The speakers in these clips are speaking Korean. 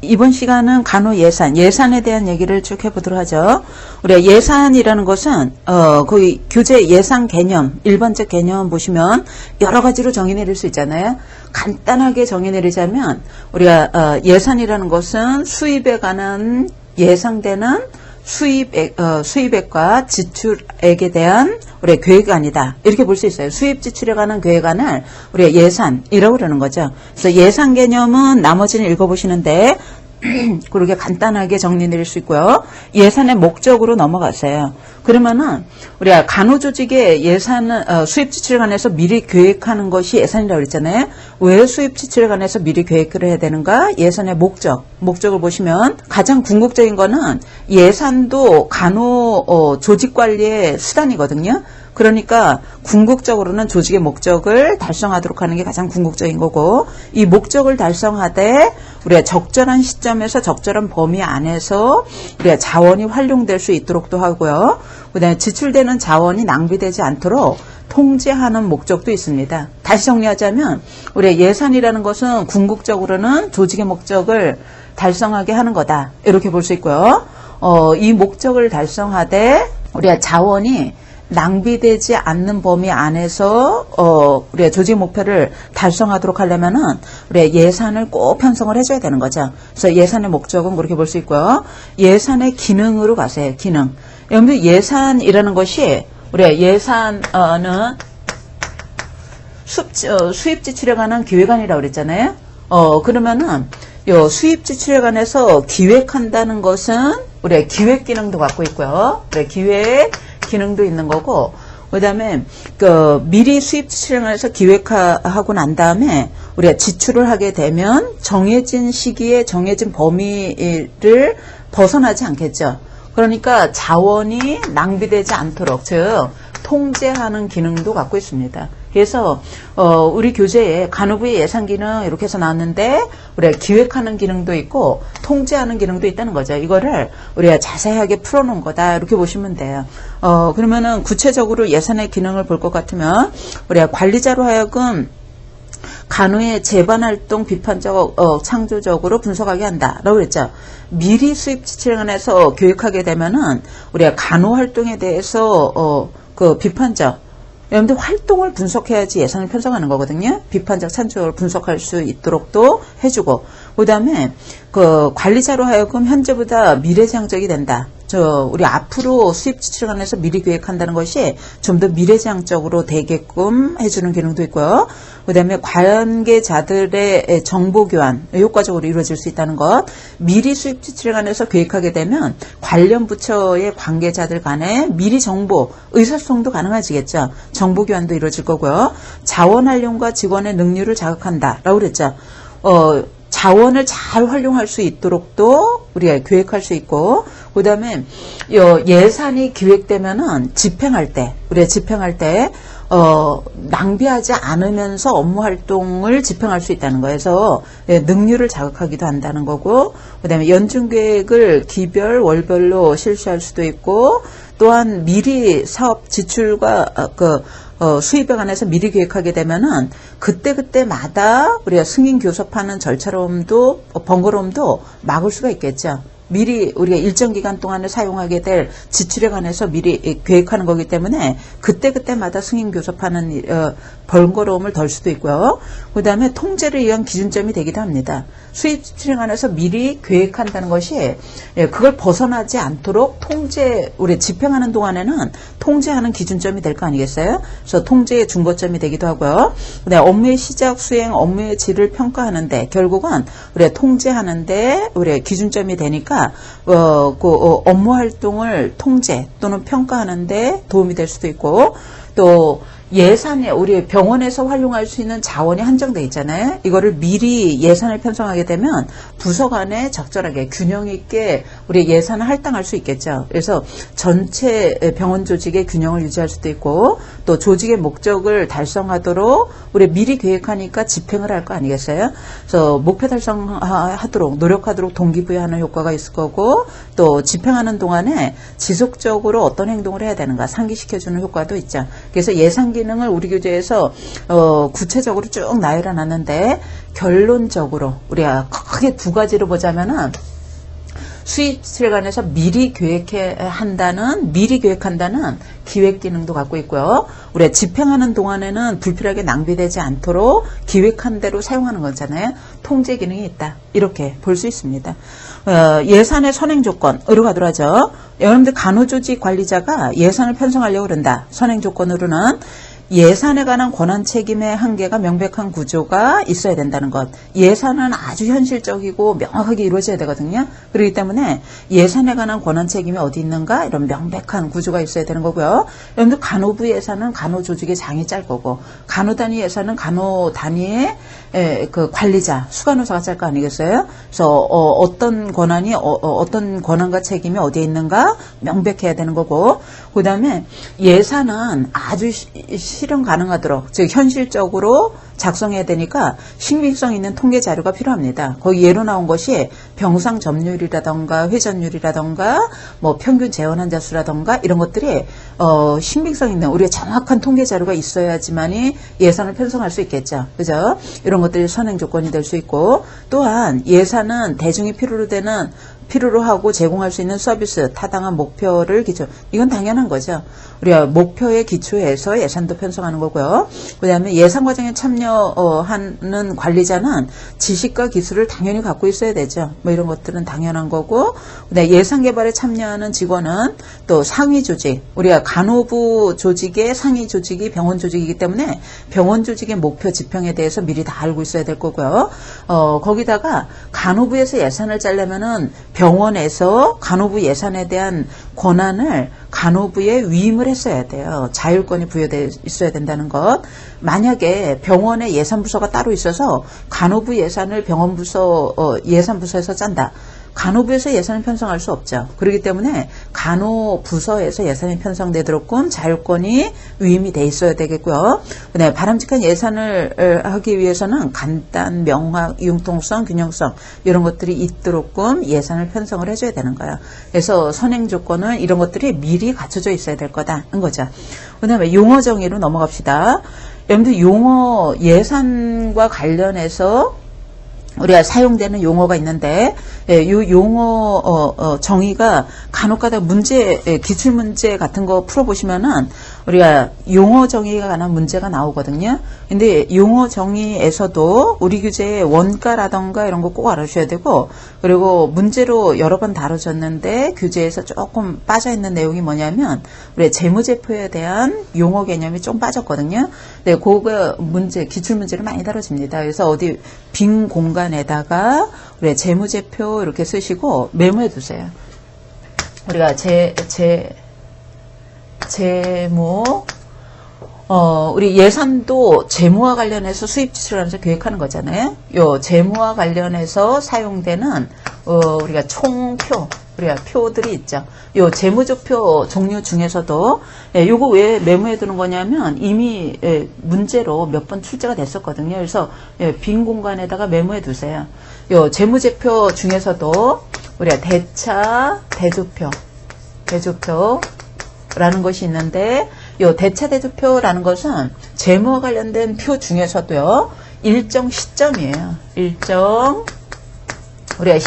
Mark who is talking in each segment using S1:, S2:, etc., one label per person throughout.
S1: 이번 시간은 간호 예산에 대한 얘기를 쭉 해보도록 하죠. 우리가 예산이라는 것은 거의 교재 예산 개념, 일반적 개념 보시면 여러 가지로 정의 내릴 수 있잖아요. 간단하게 정의 내리자면 우리가 예산이라는 것은 수입에 관한 예상되는 수입액과 지출액에 대한 우리의 계획안이다. 이렇게 볼 수 있어요. 수입 지출에 관한 계획안을 우리가 예산이라고 그러는 거죠. 그래서 예산 개념은 나머지는 읽어보시는데 그렇게 간단하게 정리 내릴 수 있고요. 예산의 목적으로 넘어갔어요. 그러면은 우리가 간호조직의 예산은 수입 지출에 관해서 미리 계획하는 것이 예산이라고 그랬잖아요. 왜 수입 지출에 관해서 미리 계획을 해야 되는가? 예산의 목적을 보시면 가장 궁극적인 거는 예산도 간호 조직 관리의 수단이거든요. 그러니까 궁극적으로는 조직의 목적을 달성하도록 하는 게 가장 궁극적인 거고, 이 목적을 달성하되 우리가 적절한 시점에서 적절한 범위 안에서 우리가 자원이 활용될 수 있도록도 하고요. 그다음에 지출되는 자원이 낭비되지 않도록 통제하는 목적도 있습니다. 다시 정리하자면 우리가 예산이라는 것은 궁극적으로는 조직의 목적을 달성하게 하는 거다. 이렇게 볼 수 있고요. 이 목적을 달성하되 우리가 자원이 낭비되지 않는 범위 안에서 우리가 조직 목표를 달성하도록 하려면은 우리가 예산을 꼭 편성을 해줘야 되는 거죠. 그래서 예산의 목적은 그렇게 볼 수 있고요. 예산의 기능으로 가세요. 기능. 여러분들 예산이라는 것이 우리가 예산은 수입 지출에 관한 기획안이라고 그랬잖아요. 그러면은 요 수입 지출에 관해서 기획한다는 것은 우리가 기획 기능도 갖고 있고요. 우리가 기획 기능도 있는 거고, 그 다음에 미리 수입 지출에 관해서 기획하고 난 다음에 우리가 지출을 하게 되면 정해진 시기에 정해진 범위를 벗어나지 않겠죠. 그러니까 자원이 낭비되지 않도록, 즉 통제하는 기능도 갖고 있습니다. 그래서 우리 교재에 간호부의 예산 기능 이렇게 해서 나왔는데 우리가 기획하는 기능도 있고 통제하는 기능도 있다는 거죠. 이거를 우리가 자세하게 풀어놓은 거다 이렇게 보시면 돼요. 그러면은 구체적으로 예산의 기능을 볼 것 같으면 우리가 관리자로 하여금 간호의 재반활동 비판적 창조적으로 분석하게 한다라고 그랬죠. 미리 수입 지출에 관해서 교육하게 되면은 우리가 간호 활동에 대해서 비판적, 여러분들 활동을 분석해야지 예산을 편성하는 거거든요. 비판적 창조적으로 분석할 수 있도록도 해주고, 그 다음에 관리자로 하여금 현재보다 미래지향적이 된다. 우리 앞으로 수입 지출에 관해서 미리 계획한다는 것이 좀 더 미래지향적으로 되게끔 해주는 기능도 있고요. 그 다음에 관계자들의 정보 교환 효과적으로 이루어질 수 있다는 것. 미리 수입 지출에 관해서 계획하게 되면 관련 부처의 관계자들 간에 미리 정보 의사소통도 가능해지겠죠. 정보 교환도 이루어질 거고요. 자원 활용과 직원의 능률을 자극한다라고 그랬죠. 자원을 잘 활용할 수 있도록도 우리가 계획할 수 있고, 그 다음에 예산이 기획되면은 우리가 집행할 때 낭비하지 않으면서 업무 활동을 집행할 수 있다는 거예요. 그래서 능률을 자극하기도 한다는 거고, 그 다음에 연중 계획을 기별, 월별로 실시할 수도 있고, 또한 미리 사업 지출과 수입에 관해서 미리 계획하게 되면은 그때마다 우리가 승인 교섭하는 절차로움도 번거로움도 막을 수가 있겠죠. 미리 우리가 일정 기간 동안에 사용하게 될 지출에 관해서 미리 계획하는 거기 때문에 그때마다 승인 교섭하는 번거로움을 덜 수도 있고요. 그 다음에 통제를 위한 기준점이 되기도 합니다. 수입 지출에 관해서 미리 계획한다는 것이 그걸 벗어나지 않도록 우리 집행하는 동안에는 통제하는 기준점이 될 거 아니겠어요? 그래서 통제의 중거점이 되기도 하고요. 그다음에 업무의 시작, 수행, 업무의 질을 평가하는데 결국은 우리가 통제하는데 우리가 기준점이 되니까 업무 활동을 통제 또는 평가하는데 도움이 될 수도 있고, 또 예산에 우리 병원에서 활용할 수 있는 자원이 한정돼 있잖아요. 이거를 미리 예산을 편성하게 되면 부서 간에 적절하게 균형 있게 우리 예산을 할당할 수 있겠죠. 그래서 전체 병원 조직의 균형을 유지할 수도 있고 또 조직의 목적을 달성하도록 우리 미리 계획하니까 집행을 할 거 아니겠어요? 그래서 목표 달성하도록 노력하도록 동기부여하는 효과가 있을 거고 또 집행하는 동안에 지속적으로 어떤 행동을 해야 되는가 상기시켜주는 효과도 있죠. 그래서 예산 기능을 우리 교재에서 구체적으로 쭉 나열해 놨는데 결론적으로 우리가 크게 두 가지로 보자면은 수입지에 관해서 미리 계획한다는 기획 기능도 갖고 있고요. 우리가 집행하는 동안에는 불필요하게 낭비되지 않도록 기획한 대로 사용하는 거잖아요. 통제 기능이 있다. 이렇게 볼 수 있습니다. 예산의 선행 조건으로 가도록 하죠. 여러분들 간호조직 관리자가 예산을 편성하려고 그런다. 선행 조건으로는 예산에 관한 권한 책임의 한계가 명백한 구조가 있어야 된다는 것. 예산은 아주 현실적이고 명확하게 이루어져야 되거든요. 그렇기 때문에 예산에 관한 권한 책임이 어디 있는가 이런 명백한 구조가 있어야 되는 거고요. 여러분들 간호부 예산은 간호조직의 장이 짤 거고 간호단위 예산은 간호단위의 그 관리자, 수간호사가 짤 거 아니겠어요? 그래서 어떤 권한이 어떤 권한과 책임이 어디에 있는가 명백해야 되는 거고 그 다음에 예산은 아주 실현 가능하도록 즉 현실적으로 작성해야 되니까 신빙성 있는 통계 자료가 필요합니다. 거기 예로 나온 것이 병상 점유율이라던가 회전율이라던가 뭐 평균 재원 환자 수라던가 이런 것들이 신빙성 있는 우리가 정확한 통계 자료가 있어야지만이 예산을 편성할 수 있겠죠. 그죠? 이런 것들이 선행 조건이 될 수 있고 또한 예산은 대중이 필요로 하고 제공할 수 있는 서비스, 타당한 목표를 기초. 이건 당연한 거죠. 우리가 목표에 기초해서 예산도 편성하는 거고요. 그 다음에 예산 과정에 참여하는 관리자는 지식과 기술을 당연히 갖고 있어야 되죠. 뭐 이런 것들은 당연한 거고. 그다음에 예산 개발에 참여하는 직원은 또 상위 조직, 우리가 간호부 조직의 상위 조직이 병원 조직이기 때문에 병원 조직의 목표 지평에 대해서 미리 다 알고 있어야 될 거고요. 거기다가 간호부에서 예산을 짜려면은 병원에서 간호부 예산에 대한 권한을 간호부에 위임을 했어야 돼요. 자율권이 부여되어 있어야 된다는 것. 만약에 병원에 예산부서가 따로 있어서 간호부 예산을 병원부서 예산부서에서 짠다. 간호부에서 예산을 편성할 수 없죠. 그렇기 때문에 간호부서에서 예산이 편성되도록끔 자율권이 위임이 돼 있어야 되겠고요. 네, 바람직한 예산을 하기 위해서는 간단, 명확, 융통성, 균형성 이런 것들이 있도록끔 예산을 편성을 해줘야 되는 거예요. 그래서 선행 조건은 이런 것들이 미리 갖춰져 있어야 될 거다는 거죠. 그 다음에 용어 정의로 넘어갑시다. 여러분들 용어 예산과 관련해서 우리가 사용되는 용어가 있는데 이 용어 정의가 간혹가다 문제 기출문제 같은 거 풀어보시면은 우리가 용어 정의가 관한 문제가 나오거든요. 근데 용어 정의에서도 우리 교재의 원가라던가 이런 거 꼭 알아주셔야 되고 그리고 문제로 여러 번 다뤄졌는데 교재에서 조금 빠져있는 내용이 뭐냐면 우리 재무제표에 대한 용어 개념이 좀 빠졌거든요. 네, 그거 문제 기출문제로 많이 다뤄집니다. 그래서 어디 빈 공간에다가 우리 재무제표 이렇게 쓰시고 메모해 두세요. 우리가 재무 우리 예산도 재무와 관련해서 수입 지출을 하면서 계획하는 거잖아요. 요 재무와 관련해서 사용되는 우리가 총표 우리가 표들이 있죠. 요 재무조표 종류 중에서도 요거 왜 메모해 두는 거냐면 이미 문제로 몇 번 출제가 됐었거든요. 그래서 빈 공간에다가 메모해 두세요. 요 재무제표 중에서도 우리가 대차, 대조표라는 것이 있는데 요 대차, 대조표라는 것은 재무와 관련된 표 중에서도요. 일정 시점이에요. 일정 우리가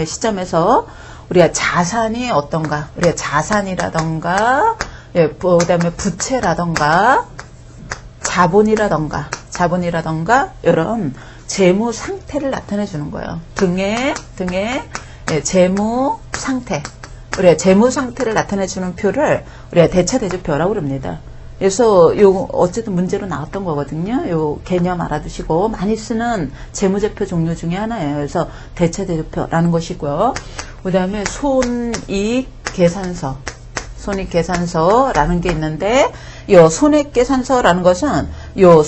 S1: 시점에서 우리가 자산이 어떤가, 우리가 자산이라던가, 그다음에 부채라던가, 자본이라던가 이런 재무 상태를 나타내 주는 거예요. 등의 재무 상태, 우리가 재무 상태를 나타내 주는 표를 우리가 대차 대조표라고 그럽니다. 그래서 요 어쨌든 문제로 나왔던 거거든요. 요 개념 알아두시고 많이 쓰는 재무제표 종류 중에 하나예요. 그래서 대차 대조표라는 것이고요. 그다음에 손익계산서라는 게 있는데 요 손익계산서라는 것은 요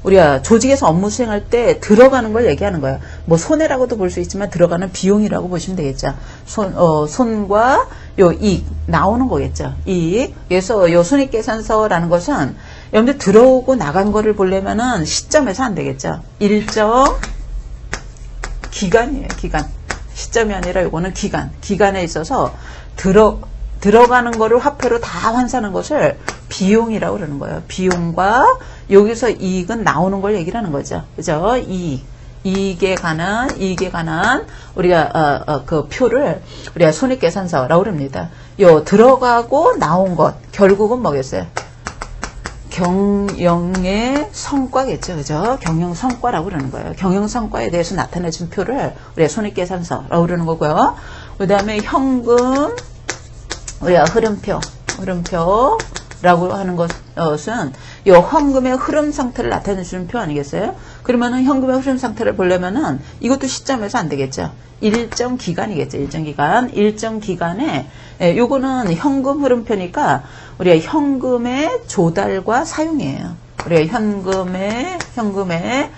S1: 우리가 조직에서 업무 수행할 때 들어가는 걸 얘기하는 거예요. 뭐 손해라고도 볼 수 있지만 들어가는 비용이라고 보시면 되겠죠. 손과 요 이익 나오는 거겠죠. 이익. 그래서 요 손익계산서라는 것은 여러분들 들어오고 나간 거를 보려면은 시점에서 안 되겠죠. 일정 기간이에요. 기간. 시점이 아니라 요거는 기간. 기간에 있어서 들어가는 거를 화폐로 다 환산하는 것을 비용이라고 그러는 거예요. 비용과 여기서 이익은 나오는 걸 얘기를 하는 거죠. 그죠? 이익에 관한 우리가 그 표를 우리가 손익계산서라고 그럽니다. 요 들어가고 나온 것 결국은 뭐겠어요? 경영의 성과겠죠. 그죠? 경영 성과라고 그러는 거예요. 경영 성과에 대해서 나타내준 표를 우리가 손익계산서라고 그러는 거고요. 그 다음에 현금, 우리가 흐름표라고 하는 것은 이 현금의 흐름 상태를 나타내주는 표 아니겠어요? 그러면은 현금의 흐름 상태를 보려면은 이것도 시점에서 안 되겠죠. 일정 기간이겠죠. 일정 기간에 요거는 현금 흐름표니까 우리가 현금의 조달과 사용이에요. 우리가 현금의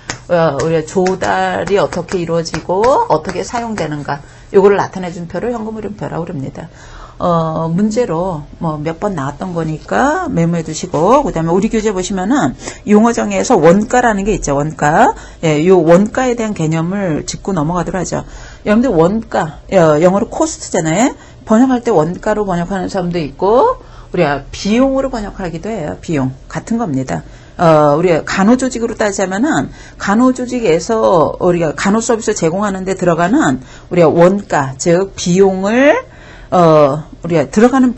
S1: 우리가 조달이 어떻게 이루어지고 어떻게 사용되는가 요거를 나타내준 표를 현금 흐름표라고 그럽니다. 문제로 뭐 몇 번 나왔던 거니까 메모해 두시고, 그 다음에 우리 교재 보시면은 용어 정의에서 원가라는 게 있죠. 원가. 예, 요 원가에 대한 개념을 짚고 넘어가도록 하죠. 여러분들 원가, 영어로 코스트잖아요. 번역할 때 원가로 번역하는 사람도 있고, 우리가 비용으로 번역하기도 해요. 비용. 같은 겁니다. 우리가 간호조직으로 따지자면은, 간호조직에서 우리가 간호서비스 제공하는 데 들어가는 우리가 원가, 즉, 비용을 우리가 들어가는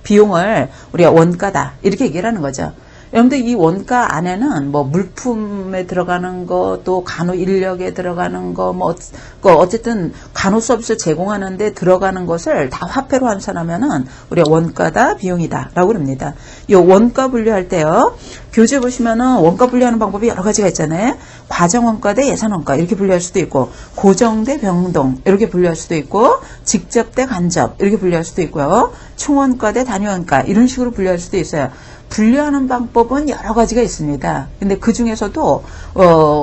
S1: 비용을 우리가 원가다. 이렇게 얘기를 하는 거죠. 여러분들 이 원가 안에는 뭐 물품에 들어가는 거, 또 간호 인력에 들어가는 거, 뭐 어쨌든 간호 서비스 제공하는데 들어가는 것을 다 화폐로 환산하면은 우리가 원가다, 비용이다라고 그럽니다. 이 원가 분류할 때요. 교재 보시면은 원가 분류하는 방법이 여러 가지가 있잖아요. 과정 원가 대 예산 원가 이렇게 분류할 수도 있고, 고정 대 변동 이렇게 분류할 수도 있고, 직접 대 간접 이렇게 분류할 수도 있고요. 총원가 대 단위 원가 이런 식으로 분류할 수도 있어요. 분류하는 방법은 여러 가지가 있습니다. 근데 그 중에서도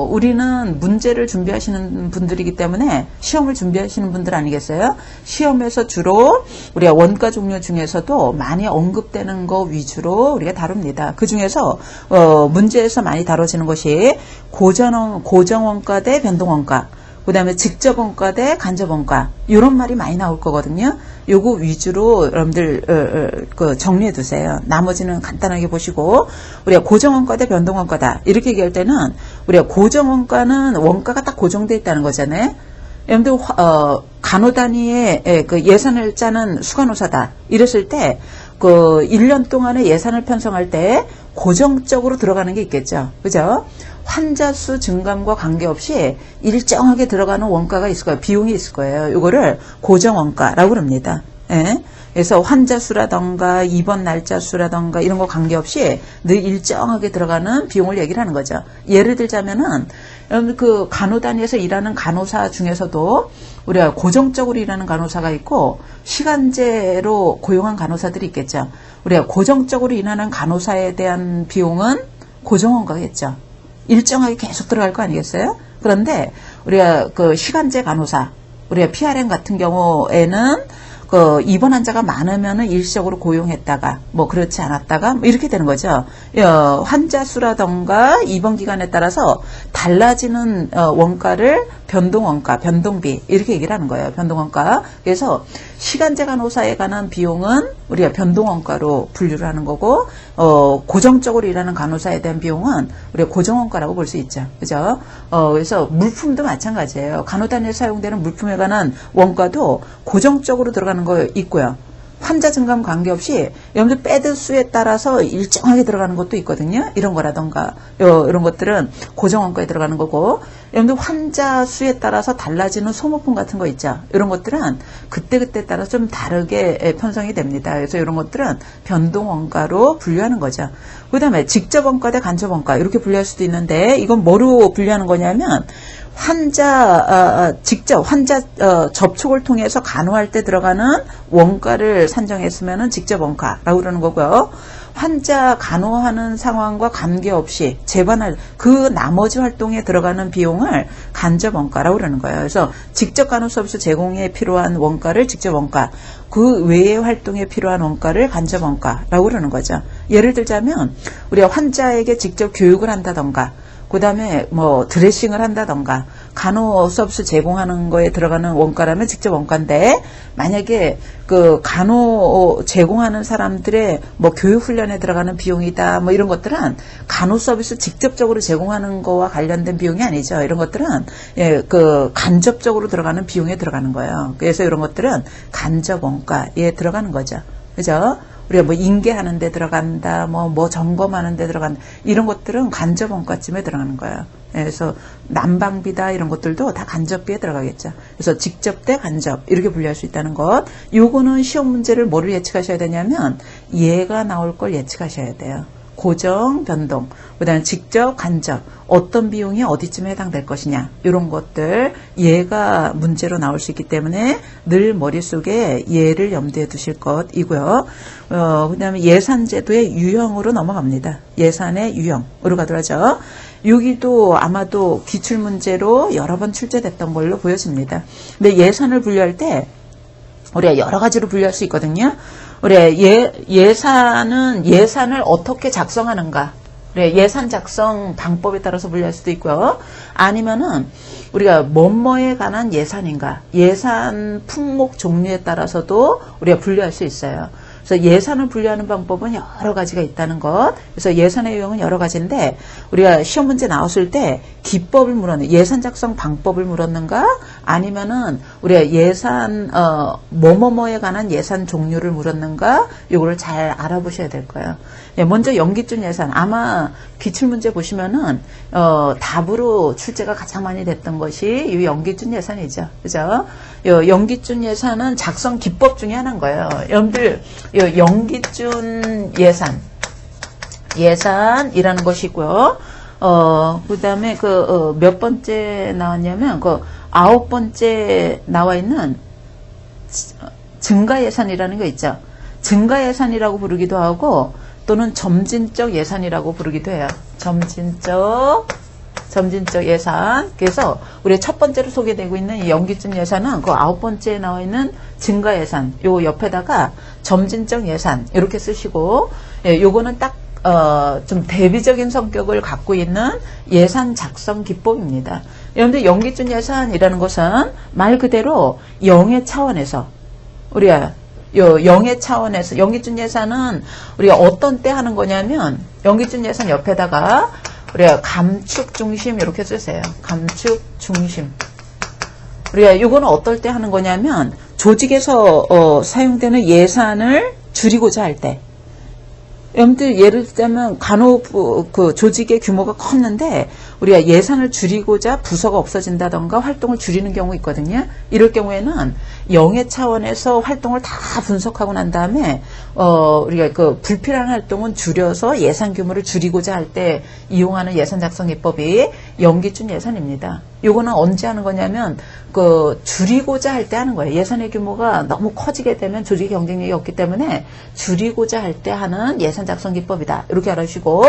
S1: 우리는 문제를 준비하시는 분들이기 때문에 시험을 준비하시는 분들 아니겠어요? 시험에서 주로 우리가 원가 종류 중에서도 많이 언급되는 거 위주로 우리가 다룹니다. 그 중에서 문제에서 많이 다뤄지는 것이 고정원가 대 변동원가, 그 다음에 직접원가 대 간접원가 이런 말이 많이 나올 거거든요. 요거 위주로 여러분들 정리해 두세요. 나머지는 간단하게 보시고, 우리가 고정원가 대 변동원가다 이렇게 얘기할 때는 우리가 고정원가는 원가가 딱 고정되어 있다는 거잖아요. 여러분들 간호 단위의 그 예산을 짜는 수간호사다 이랬을 때 그 1년 동안의 예산을 편성할 때 고정적으로 들어가는 게 있겠죠. 그죠? 환자 수 증감과 관계없이 일정하게 들어가는 원가가 있을 거예요. 비용이 있을 거예요. 이거를 고정원가라고 그럽니다. 예? 그래서 환자 수라던가 입원 날짜 수라던가 이런 거 관계없이 늘 일정하게 들어가는 비용을 얘기를 하는 거죠. 예를 들자면은 그 간호 단위에서 일하는 간호사 중에서도 우리가 고정적으로 일하는 간호사가 있고 시간제로 고용한 간호사들이 있겠죠. 우리가 고정적으로 일하는 간호사에 대한 비용은 고정원가겠죠. 일정하게 계속 들어갈 거 아니겠어요? 그런데 우리가 그 시간제 간호사, 우리가 PRN 같은 경우에는 그 입원 환자가 많으면은 일시적으로 고용했다가 뭐 그렇지 않았다가 뭐 이렇게 되는 거죠. 환자 수라던가 입원 기간에 따라서 달라지는 원가를 변동원가, 변동비 이렇게 얘기를 하는 거예요. 변동원가. 그래서 시간제 간호사에 관한 비용은 우리가 변동원가로 분류를 하는 거고, 고정적으로 일하는 간호사에 대한 비용은 우리가 고정원가라고 볼 수 있죠. 그죠? 그래서 물품도 마찬가지예요. 간호 단위에 사용되는 물품에 관한 원가도 고정적으로 들어가는 거 있고요. 환자 증감 관계없이 여러분들 배드 수에 따라서 일정하게 들어가는 것도 있거든요. 이런 거라던가 이런 것들은 고정원가에 들어가는 거고, 여러분들 환자 수에 따라서 달라지는 소모품 같은 거 있죠. 이런 것들은 그때그때 따라 좀 다르게 편성이 됩니다. 그래서 이런 것들은 변동원가로 분류하는 거죠. 그 다음에 직접원가 대 간접원가 이렇게 분류할 수도 있는데, 이건 뭐로 분류하는 거냐면 직접 환자 접촉을 통해서 간호할 때 들어가는 원가를 산정했으면은 직접 원가라고 그러는 거고요. 환자 간호하는 상황과 관계없이 재반할 그 나머지 활동에 들어가는 비용을 간접 원가라고 그러는 거예요. 그래서 직접 간호 서비스 제공에 필요한 원가를 직접 원가, 그 외의 활동에 필요한 원가를 간접 원가라고 그러는 거죠. 예를 들자면 우리가 환자에게 직접 교육을 한다던가, 그 다음에 뭐 드레싱을 한다던가, 간호 서비스 제공하는 거에 들어가는 원가라면 직접 원가인데, 만약에 그 간호 제공하는 사람들의 뭐 교육 훈련에 들어가는 비용이다, 뭐 이런 것들은 간호 서비스 직접적으로 제공하는 거와 관련된 비용이 아니죠. 이런 것들은 그 간접적으로 들어가는 비용에 들어가는 거예요. 그래서 이런 것들은 간접 원가에 들어가는 거죠. 그죠? 우리가 뭐 인계하는 데 들어간다, 뭐 점검하는 데 들어간다, 이런 것들은 간접 원가쯤에 들어가는 거예요. 그래서 난방비다 이런 것들도 다 간접비에 들어가겠죠. 그래서 직접 대 간접 이렇게 분류할 수 있다는 것. 요거는 시험 문제를 뭐를 예측하셔야 되냐면 얘가 나올 걸 예측하셔야 돼요. 고정, 변동, 그 다음에 직접, 간접, 어떤 비용이 어디쯤에 해당될 것이냐, 이런 것들 얘가 문제로 나올 수 있기 때문에 늘 머릿속에 얘를 염두에 두실 것이고요. 그 다음에 예산제도의 유형으로 넘어갑니다. 예산의 유형으로 가도록 하죠. 여기도 아마도 기출문제로 여러 번 출제됐던 걸로 보여집니다. 근데 예산을 분류할 때 우리가 여러 가지로 분류할 수 있거든요. 우리 예산을 어떻게 작성하는가, 우리 예산 작성 방법에 따라서 분류할 수도 있고요. 아니면은 우리가 뭐뭐에 관한 예산인가, 예산 품목 종류에 따라서도 우리가 분류할 수 있어요. 그래서 예산을 분류하는 방법은 여러 가지가 있다는 것. 그래서 예산의 유형은 여러 가지인데 우리가 시험 문제 나왔을 때 기법을 물었는가, 예산 작성 방법을 물었는가, 아니면은 우리가 예산 뭐뭐뭐에 관한 예산 종류를 물었는가, 이거를 잘 알아보셔야 될 거예요. 먼저 연기준 예산, 아마 기출문제 보시면은 답으로 출제가 가장 많이 됐던 것이 이 연기준 예산이죠. 그죠? 연기준 예산은 작성 기법 중에 하나인 거예요. 여러분들 연기준 예산이라는 것이 있고요. 그 다음에 몇 번째 나왔냐면 9번째 나와 있는 증가 예산이라는 거 있죠. 증가 예산이라고 부르기도 하고 또는 점진적 예산이라고 부르기도 해요. 점진적 예산. 그래서 우리 첫 번째로 소개되고 있는 이 연기준 예산은 그 9번째에 나와 있는 증가 예산, 요 옆에다가 점진적 예산 이렇게 쓰시고, 요거는 딱 좀 대비적인 성격을 갖고 있는 예산 작성 기법입니다. 여러분들 연기준 예산이라는 것은 말 그대로 영의 차원에서 우리가 영의 차원에서, 연기준 예산은 우리가 어떤 때 하는 거냐면 연기준 예산 옆에다가 우리가 감축 중심 이렇게 쓰세요. 감축 중심. 우리가 이거는 어떨 때 하는 거냐면 조직에서 사용되는 예산을 줄이고자 할 때. 여러분들 예를 들자면 간호부 조직의 규모가 컸는데 우리가 예산을 줄이고자 부서가 없어진다던가 활동을 줄이는 경우 있거든요. 이럴 경우에는 영의 차원에서 활동을 다 분석하고 난 다음에 우리가 불필요한 활동은 줄여서 예산 규모를 줄이고자 할 때 이용하는 예산 작성 기법이 연기준 예산입니다. 요거는 언제 하는 거냐면 줄이고자 할 때 하는 거예요. 예산의 규모가 너무 커지게 되면 조직 경쟁력이 없기 때문에 줄이고자 할 때 하는 예산 작성 기법이다. 이렇게 알아주시고,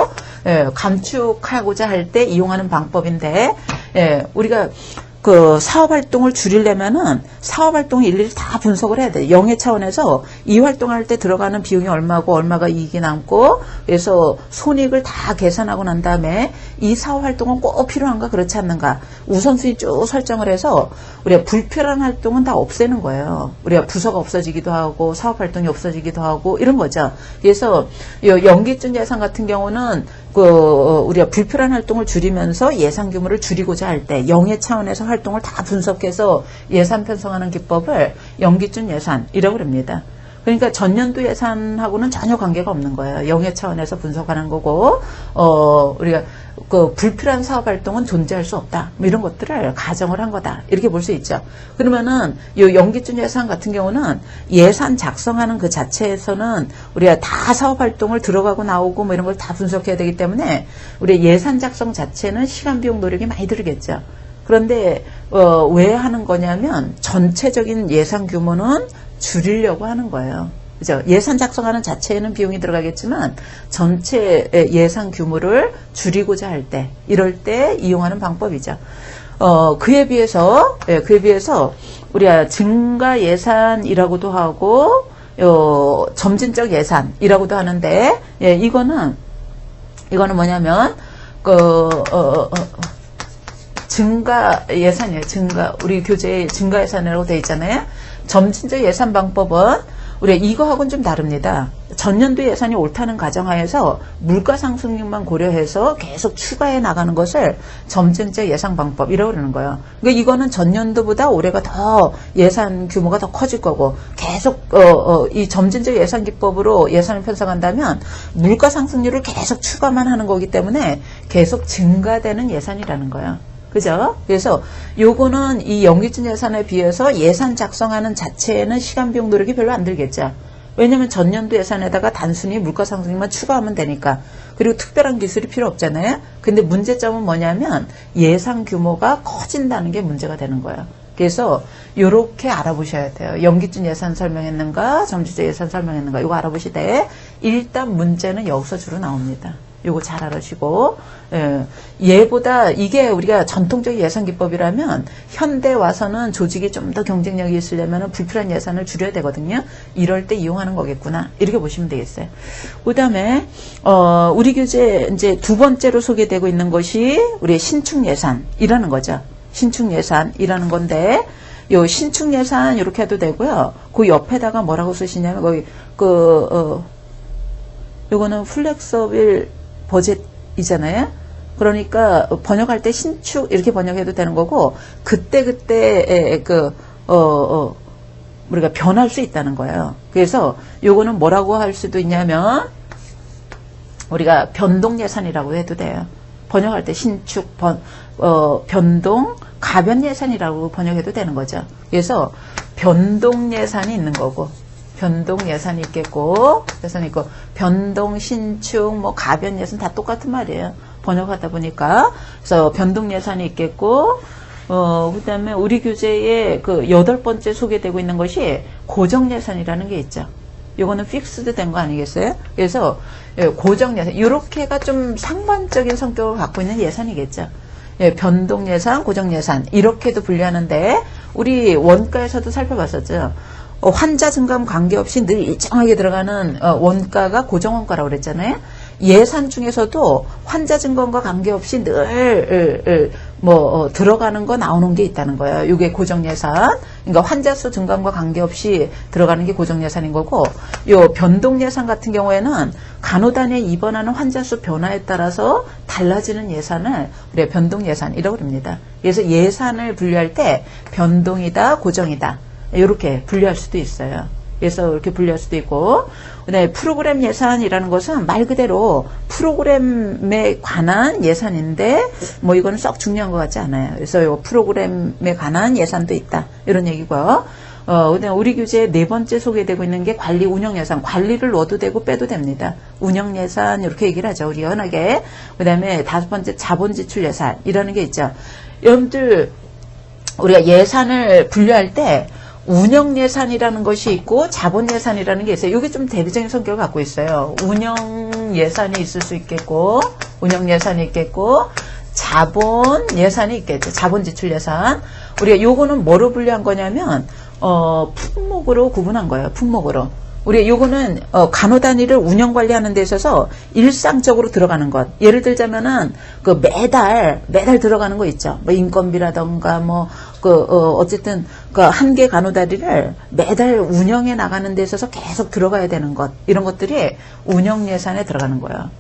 S1: 감축하고자 할 때 이용하는 방법인데, 우리가 사업 활동을 줄이려면은 사업 활동을 일일이 다 분석을 해야 돼요. 영의 차원에서 이 활동할 때 들어가는 비용이 얼마고 얼마가 이익이 남고, 그래서 손익을 다 계산하고 난 다음에 이 사업 활동은 꼭 필요한가 그렇지 않는가 우선순위 쭉 설정을 해서 우리가 불필요한 활동은 다 없애는 거예요. 우리가 부서가 없어지기도 하고 사업 활동이 없어지기도 하고 이런 거죠. 그래서 연기준 예산 같은 경우는 우리가 불필요한 활동을 줄이면서 예산 규모를 줄이고자 할 때 영의 차원에서 활동을 다 분석해서 예산 편성하는 기법을 연기준 예산이라고 합니다. 그러니까 전년도 예산하고는 전혀 관계가 없는 거예요. 영의 차원에서 분석하는 거고, 우리가 불필요한 사업 활동은 존재할 수 없다. 뭐 이런 것들을 가정을 한 거다. 이렇게 볼 수 있죠. 그러면은 이 연기준 예산 같은 경우는 예산 작성하는 그 자체에서는 우리가 다 사업 활동을 들어가고 나오고 뭐 이런 걸 다 분석해야 되기 때문에 우리 예산 작성 자체는 시간, 비용, 노력이 많이 들겠죠. 그런데 왜 하는 거냐면 전체적인 예산 규모는 줄이려고 하는 거예요. 그죠? 예산 작성하는 자체에는 비용이 들어가겠지만 전체 예산 규모를 줄이고자 할 때, 이럴 때 이용하는 방법이죠. 그에 비해서 우리가 증가 예산이라고도 하고, 점진적 예산이라고도 하는데, 이거는 뭐냐면, 증가 예산이에요. 우리 교재에 증가 예산이라고 되어 있잖아요. 점진적 예산 방법은 우리가 이거하고는 좀 다릅니다. 전년도 예산이 옳다는 가정하에서 물가 상승률만 고려해서 계속 추가해 나가는 것을 점진적 예산 방법이라고 그러는 거예요. 그러니까 이거는 전년도보다 올해가 더 예산 규모가 더 커질 거고 계속 이 점진적 예산 기법으로 예산을 편성한다면 물가 상승률을 계속 추가만 하는 거기 때문에 계속 증가되는 예산이라는 거예요. 그죠? 그래서 요거는 이 연기준 예산에 비해서 예산 작성하는 자체에는 시간, 비용, 노력이 별로 안 들겠죠. 왜냐면 전년도 예산에다가 단순히 물가 상승만 추가하면 되니까. 그리고 특별한 기술이 필요 없잖아요. 근데 문제점은 뭐냐면 예산 규모가 커진다는 게 문제가 되는 거예요. 그래서 요렇게 알아보셔야 돼요. 연기준 예산 설명했는가, 점진적 예산 설명했는가, 이거 알아보시되 일단 문제는 여기서 주로 나옵니다. 요거 잘 알아주시고, 얘보다 이게 우리가 전통적 예산 기법이라면 현대 와서는 조직이 좀 더 경쟁력이 있으려면 불필요한 예산을 줄여야 되거든요. 이럴 때 이용하는 거겠구나. 이렇게 보시면 되겠어요. 그 다음에, 우리 교재 이제 두 번째로 소개되고 있는 것이 우리의 신축 예산이라는 거죠. 신축 예산이라는 건데, 요 신축 예산 이렇게 해도 되고요. 그 옆에다가 뭐라고 쓰시냐면, 거기, 요거는 플렉서빌 버젯이잖아요. 그러니까 번역할 때 신축 이렇게 번역해도 되는 거고 그때 우리가 변할 수 있다는 거예요. 그래서 요거는 뭐라고 할 수도 있냐면 우리가 변동 예산이라고 해도 돼요. 번역할 때 신축 변동 가변 예산이라고 번역해도 되는 거죠. 그래서 변동 예산이 있는 거고 변동 예산이 있겠고, 예산이 있고, 변동, 신축, 뭐, 가변 예산 다 똑같은 말이에요. 번역하다 보니까. 그래서 변동 예산이 있겠고, 그 다음에 우리 교재에 그 8번째 소개되고 있는 것이 고정 예산이라는 게 있죠. 요거는 픽스드 된 거 아니겠어요? 그래서 고정 예산, 요렇게가 좀 상반적인 성격을 갖고 있는 예산이겠죠. 변동 예산, 고정 예산, 이렇게도 분류하는데, 우리 원가에서도 살펴봤었죠. 환자 증감 관계없이 늘 일정하게 들어가는 원가가 고정원가라고 그랬잖아요. 예산 중에서도 환자 증감과 관계없이 늘 들어가는 거 나오는 게 있다는 거예요. 이게 고정예산. 그러니까 환자 수 증감과 관계없이 들어가는 게 고정예산인 거고, 요 변동예산 같은 경우에는 간호단에 입원하는 환자 수 변화에 따라서 달라지는 예산을 우리가 변동예산이라고 합니다. 그래서 예산을 분류할 때 변동이다, 고정이다. 이렇게 분류할 수도 있어요. 그래서 이렇게 분류할 수도 있고, 그다음에 프로그램 예산이라는 것은 말 그대로 프로그램에 관한 예산인데, 뭐 이거는 썩 중요한 것 같지 않아요. 그래서 이 프로그램에 관한 예산도 있다. 이런 얘기고요. 그다음에 우리 교재에 4번째 소개되고 있는 게 관리 운영 예산. 관리를 넣어도 되고 빼도 됩니다. 운영 예산 이렇게 얘기를 하죠. 우리 연하게. 그다음에 5번째 자본 지출 예산이라는 게 있죠. 여러분들 우리가 예산을 분류할 때 운영 예산이라는 것이 있고 자본 예산이라는 게 있어요. 이게 좀 대비적인 성격을 갖고 있어요. 운영 예산이 있을 수 있겠고, 운영 예산이 있겠고, 자본 예산이 있겠죠. 자본 지출 예산. 우리가 요거는 뭐로 분류한 거냐면 품목으로 구분한 거예요. 품목으로. 우리 요거는 간호단위를 운영 관리하는 데 있어서 일상적으로 들어가는 것. 예를 들자면은 그 매달 들어가는 거 있죠. 뭐 인건비라던가 뭐 어쨌든 그 한 개 간호다리를 매달 운영해 나가는 데 있어서 계속 들어가야 되는 것. 이런 것들이 운영 예산에 들어가는 거예요.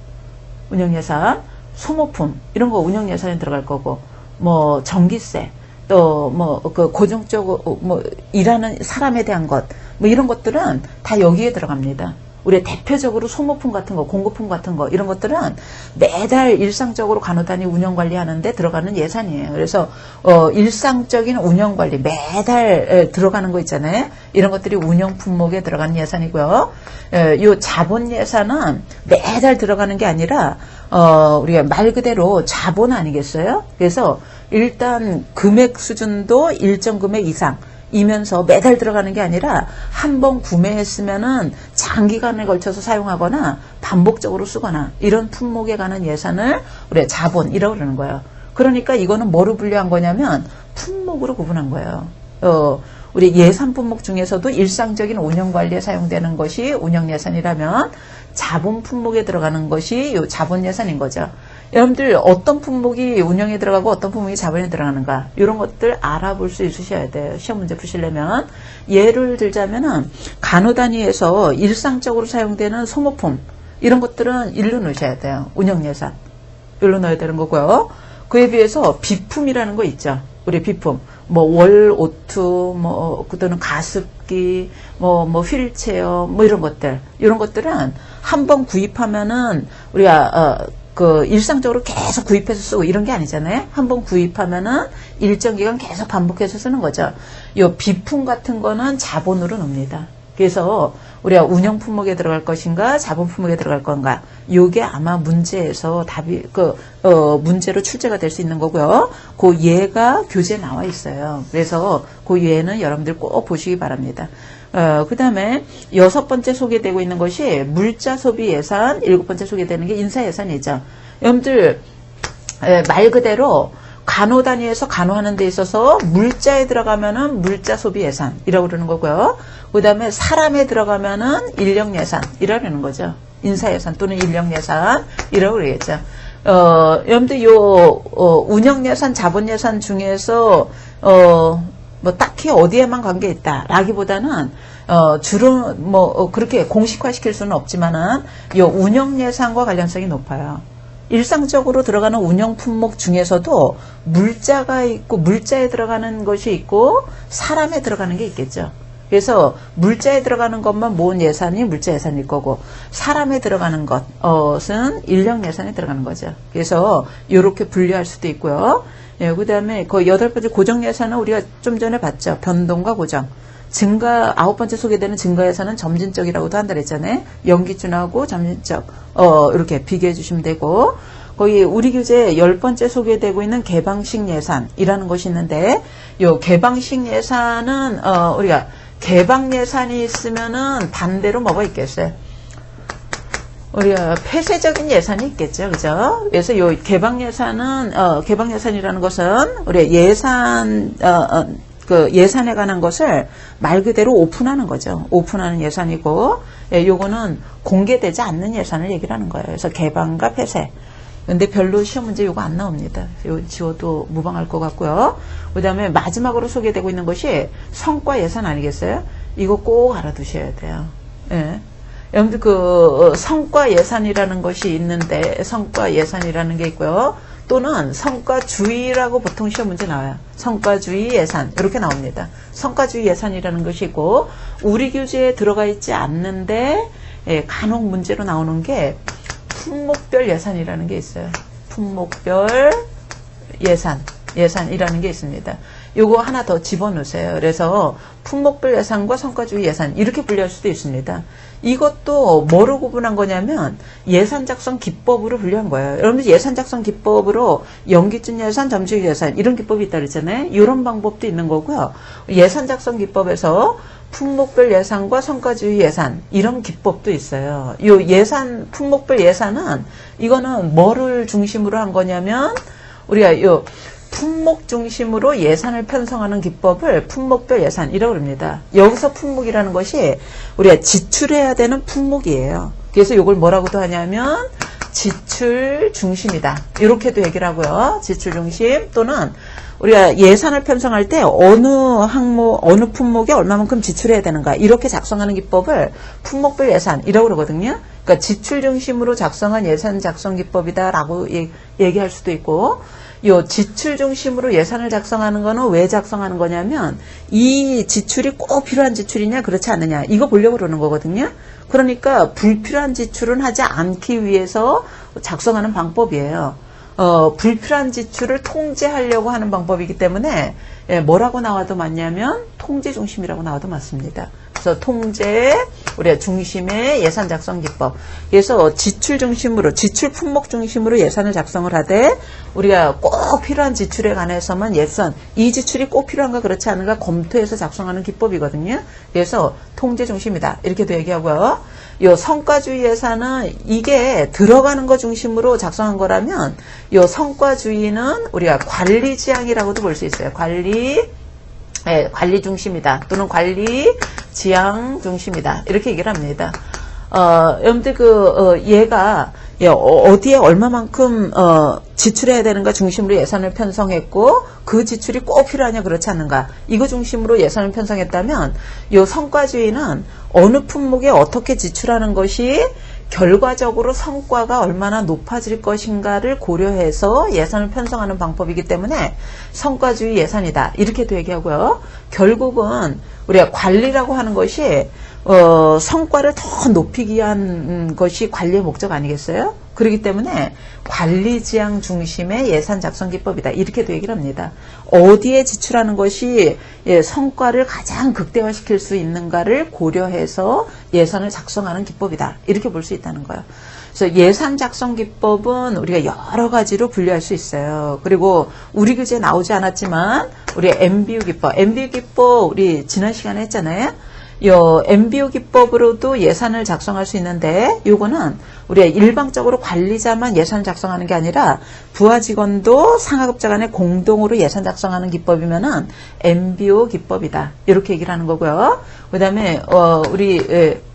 S1: 운영 예산, 소모품 이런 거 운영 예산에 들어갈 거고, 뭐 전기세, 또 뭐 그 고정적으로 뭐 일하는 사람에 대한 것, 뭐 이런 것들은 다 여기에 들어갑니다. 우리 대표적으로 소모품 같은 거, 공급품 같은 거 이런 것들은 매달 일상적으로 간호단위 운영 관리하는데 들어가는 예산이에요. 그래서 일상적인 운영 관리 매달 들어가는 거 있잖아요. 이런 것들이 운영 품목에 들어가는 예산이고요. 요 자본 예산은 매달 들어가는 게 아니라 우리가 말 그대로 자본 아니겠어요? 그래서 일단 금액 수준도 일정 금액 이상 이면서 매달 들어가는 게 아니라 한 번 구매했으면은 장기간에 걸쳐서 사용하거나 반복적으로 쓰거나 이런 품목에 관한 예산을 우리가 자본이라고 그러는 거예요. 그러니까 이거는 뭐로 분류한 거냐면 품목으로 구분한 거예요. 우리 예산 품목 중에서도 일상적인 운영 관리에 사용되는 것이 운영 예산이라면 자본 품목에 들어가는 것이 요 자본 예산인 거죠. 여러분들 어떤 품목이 운영에 들어가고 어떤 품목이 자본에 들어가는가 이런 것들 알아볼 수 있으셔야 돼요. 시험 문제 푸시려면. 예를 들자면은 간호 단위에서 일상적으로 사용되는 소모품 이런 것들은 일로 넣으셔야 돼요. 운영 예산 일로 넣어야 되는 거고요. 그에 비해서 비품이라는 거 있죠. 우리 비품 뭐 월오투 뭐 그다음 가습기 뭐 휠체어 뭐 이런 것들은 한번 구입하면은 우리가 그 일상적으로 계속 구입해서 쓰고 이런 게 아니잖아요. 한번 구입하면은 일정 기간 계속 반복해서 쓰는 거죠. 요 비품 같은 거는 자본으로 넣습니다. 그래서 우리가 운영 품목에 들어갈 것인가 자본 품목에 들어갈 건가 요게 아마 문제에서 답이 문제로 출제가 될 수 있는 거고요. 그 예가 교재에 나와 있어요. 그래서 그 예는 여러분들 꼭 보시기 바랍니다. 그 다음에 6번째 소개되고 있는 것이 물자 소비 예산, 7번째 소개되는 게 인사 예산이죠. 여러분들 말 그대로 간호 단위에서 간호하는 데 있어서 물자에 들어가면은 물자 소비 예산이라고 그러는 거고요. 그 다음에 사람에 들어가면은 인력 예산이라는 거죠. 인사 예산 또는 인력 예산이라고 그러겠죠. 여러분들 운영 예산, 자본 예산 중에서 뭐 딱히 어디에만 관계 있다 라기보다는 주로 그렇게 공식화 시킬 수는 없지만은 요 운영 예산과 관련성이 높아요. 일상적으로 들어가는 운영 품목 중에서도 물자가 있고 물자에 들어가는 것이 있고 사람에 들어가는 게 있겠죠. 그래서 물자에 들어가는 것만 모은 예산이 물자 예산일 거고 사람에 들어가는 것은 인력 예산에 들어가는 거죠. 그래서 이렇게 분류할 수도 있고요. 그 다음에 그 8번째 고정 예산은 우리가 좀 전에 봤죠. 변동과 고정. 증가 9번째 소개되는 증가 예산은 점진적이라고도 한다 그랬잖아요. 연기준하고 점진적 이렇게 비교해 주시면 되고 거기 우리 교재 10번째 소개되고 있는 개방식 예산이라는 것이 있는데 요 개방식 예산은 우리가 개방 예산이 있으면은 반대로 뭐가 있겠어요? 우리가 폐쇄적인 예산이 있겠죠. 그죠? 그래서 요 개방 예산은 개방 예산이라는 것은 우리 예산에 관한 것을 말 그대로 오픈하는 거죠. 오픈하는 예산이고, 요거는 공개되지 않는 예산을 얘기를 하는 거예요. 그래서 개방과 폐쇄. 근데 별로 시험 문제 요거 안 나옵니다. 요 지워도 무방할 것 같고요. 그 다음에 마지막으로 소개되고 있는 것이 성과 예산 아니겠어요? 이거 꼭 알아두셔야 돼요. 예. 여러분들 성과 예산이라는 것이 있는데, 성과 예산이라는 게 있고요. 또는 성과주의라고 보통 시험 문제 나와요. 성과주의 예산 이렇게 나옵니다. 성과주의 예산이라는 것이 있고 우리 교재에 들어가 있지 않는데 간혹 문제로 나오는 게 품목별 예산이라는 게 있어요. 품목별 예산이라는 게 있습니다. 요거 하나 더 집어넣으세요. 그래서 품목별 예산과 성과주의 예산 이렇게 분류할 수도 있습니다. 이것도 뭐로 구분한 거냐면 예산 작성 기법으로 분류한 거예요. 여러분들 예산 작성 기법으로 연기준 예산, 점주익 예산 이런 기법이 있다 그랬잖아요. 이런 방법도 있는 거고요. 예산 작성 기법에서 품목별 예산과 성과주의 예산 이런 기법도 있어요. 요 예산 품목별 예산은 이거는 뭐를 중심으로 한 거냐면 우리가 요 품목 중심으로 예산을 편성하는 기법을 품목별 예산이라고 합니다. 여기서 품목이라는 것이 우리가 지출해야 되는 품목이에요. 그래서 이걸 뭐라고도 하냐면 지출 중심이다. 이렇게도 얘기를 하고요. 지출 중심 또는 우리가 예산을 편성할 때 어느 항목, 어느 품목에 얼마만큼 지출해야 되는가 이렇게 작성하는 기법을 품목별 예산이라고 그러거든요. 그러니까 지출 중심으로 작성한 예산 작성 기법이다라고 얘기할 수도 있고 요 지출 중심으로 예산을 작성하는 거는 왜 작성하는 거냐면 이 지출이 꼭 필요한 지출이냐 그렇지 않느냐 이거 보려고 그러는 거거든요. 그러니까 불필요한 지출은 하지 않기 위해서 작성하는 방법이에요. 불필요한 지출을 통제하려고 하는 방법이기 때문에 뭐라고 나와도 맞냐면 통제 중심이라고 나와도 맞습니다. 그래서 통제, 우리가 중심의 예산 작성 기법. 그래서 지출 중심으로, 지출 품목 중심으로 예산을 작성을 하되, 우리가 꼭 필요한 지출에 관해서만 예산, 이 지출이 꼭 필요한가 그렇지 않은가 검토해서 작성하는 기법이거든요. 그래서 통제 중심이다. 이렇게도 얘기하고요. 요 성과주의 예산은 이게 들어가는 거 중심으로 작성한 거라면, 요 성과주의는 우리가 관리 지향이라고도 볼 수 있어요. 관리 중심이다. 또는 관리 지향 중심이다. 이렇게 얘기를 합니다. 여러분들 얘가 어디에 얼마만큼 지출해야 되는가 중심으로 예산을 편성했고 그 지출이 꼭 필요하냐 그렇지 않는가 이거 중심으로 예산을 편성했다면 이 성과주의는 어느 품목에 어떻게 지출하는 것이 결과적으로 성과가 얼마나 높아질 것인가를 고려해서 예산을 편성하는 방법이기 때문에 성과주의 예산이다. 이렇게도 얘기하고요. 결국은 우리가 관리라고 하는 것이 성과를 더 높이기 위한 것이 관리의 목적 아니겠어요? 그렇기 때문에 관리지향 중심의 예산 작성 기법이다. 이렇게도 얘기를 합니다. 어디에 지출하는 것이 성과를 가장 극대화시킬 수 있는가를 고려해서 예산을 작성하는 기법이다. 이렇게 볼 수 있다는 거예요. 그래서 예산 작성 기법은 우리가 여러 가지로 분류할 수 있어요. 그리고 우리 교재에 나오지 않았지만 우리 MBU 기법, 우리 지난 시간에 했잖아요. 요 MBO 기법으로도 예산을 작성할 수 있는데 요거는 우리가 일방적으로 관리자만 예산을 작성하는 게 아니라 부하 직원도 상하급자 간에 공동으로 예산 작성하는 기법이면은 MBO 기법이다. 이렇게 얘기를 하는 거고요. 그다음에 우리